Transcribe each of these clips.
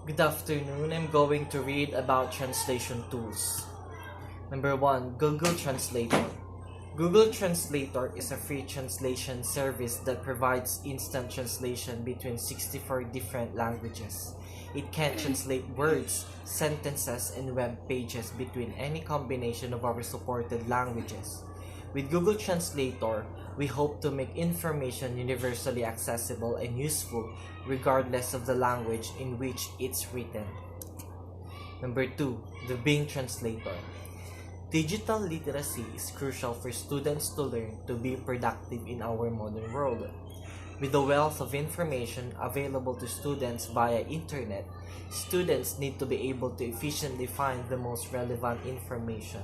Good afternoon. I'm going to read about translation tools. Number 1, Google Translator. Google Translator is a free translation service that provides instant translation between 64 different languages. It can translate words, sentences, and web pages between any combination of our supported languages. With Google Translator, we hope to make information universally accessible and useful regardless of the language in which it's written. Number 2, the Bing Translator. Digital literacy is crucial for students to learn to be productive in our modern world. With the wealth of information available to students via internet, students need to be able to efficiently find the most relevant information.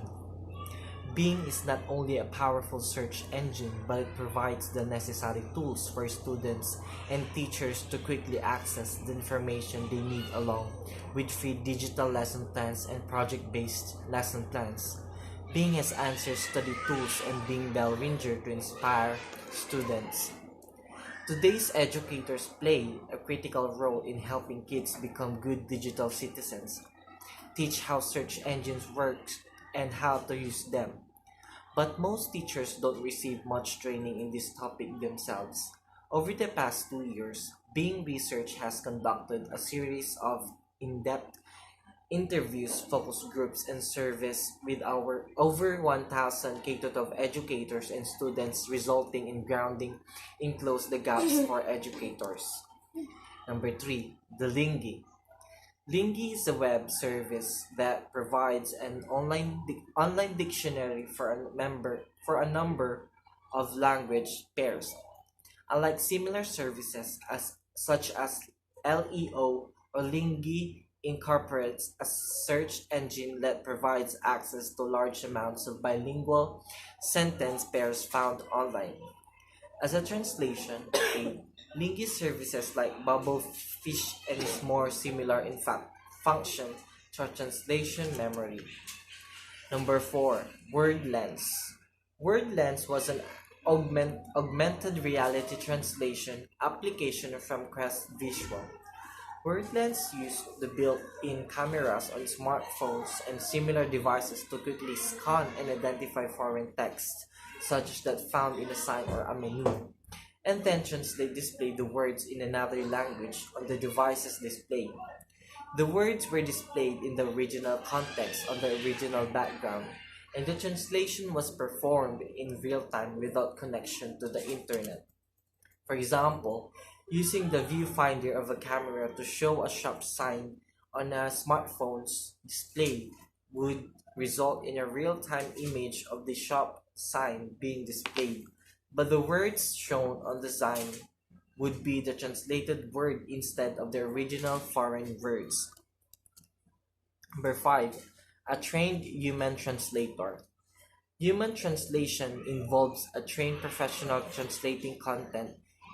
Bing is not only a powerful search engine, but it provides the necessary tools for students and teachers to quickly access the information they need along with free digital lesson plans and project-based lesson plans. Bing has answer study tools and Bing Bell Ringer to inspire students. Today's educators play a critical role in helping kids become good digital citizens, teach how search engines work, and how to use them. But most teachers don't receive much training in this topic themselves. Over the past 2 years, Bing Research has conducted a series of in-depth interviews, focus groups, and surveys with our over 1,000 K-12 educators and students, resulting in grounding in Close the Gaps for educators. Number 3, the Lingi. Lingi is a web service that provides an online dictionary for a number of language pairs. Unlike similar services such as LEO or Lingi incorporates a search engine that provides access to large amounts of bilingual sentence pairs found online. As a translation aid, Lingi services like Bubblefish and is more similar in fact function to translation memory. Number 4, WordLens. WordLens was an augmented reality translation application from Quest Visual. WordLens used the built-in cameras on smartphones and similar devices to quickly scan and identify foreign text, such as that found in a sign or a menu, and then display the words in another language on the device's display. The words were displayed in the original context on the original background, and the translation was performed in real time without connection to the internet. For example, using the viewfinder of a camera to show a shop sign on a smartphone's display would result in a real-time image of the shop sign being displayed, but the words shown on the sign would be the translated word instead of the original foreign words. Number 5, a trained human translator. Human translation involves a trained professional translating content,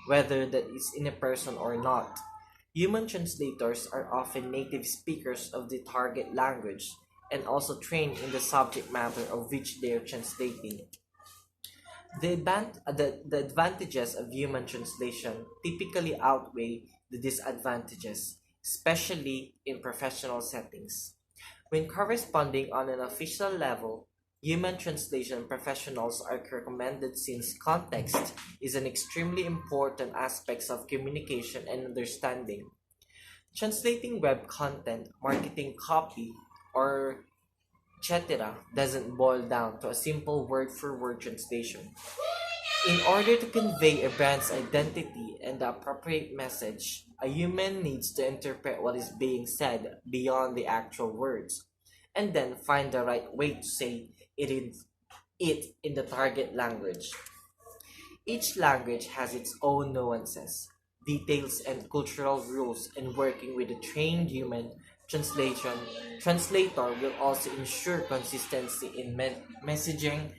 whether that is in a person or not. Human translators are often native speakers of the target language and also trained in the subject matter of which they are translating. The advantages of human translation typically outweigh the disadvantages, especially in professional settings. When corresponding on an official level, human translation professionals are recommended since context is an extremely important aspect of communication and understanding. Translating web content, marketing copy, or etc. doesn't boil down to a simple word-for-word translation. In order to convey a brand's identity and the appropriate message, a human needs to interpret what is being said beyond the actual words, and then find the right way to say it in the target language. Each language has its own nuances, details, and cultural rules, and working with a trained human translator will also ensure consistency in messaging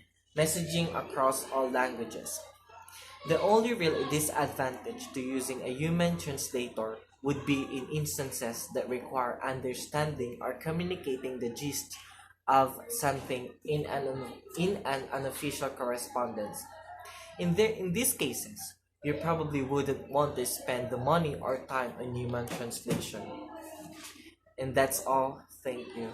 across all languages. The only real disadvantage to using a human translator would be in instances that require understanding or communicating the gist of something in an unofficial correspondence. In these cases, you probably wouldn't want to spend the money or time on human translation. And that's all. Thank you.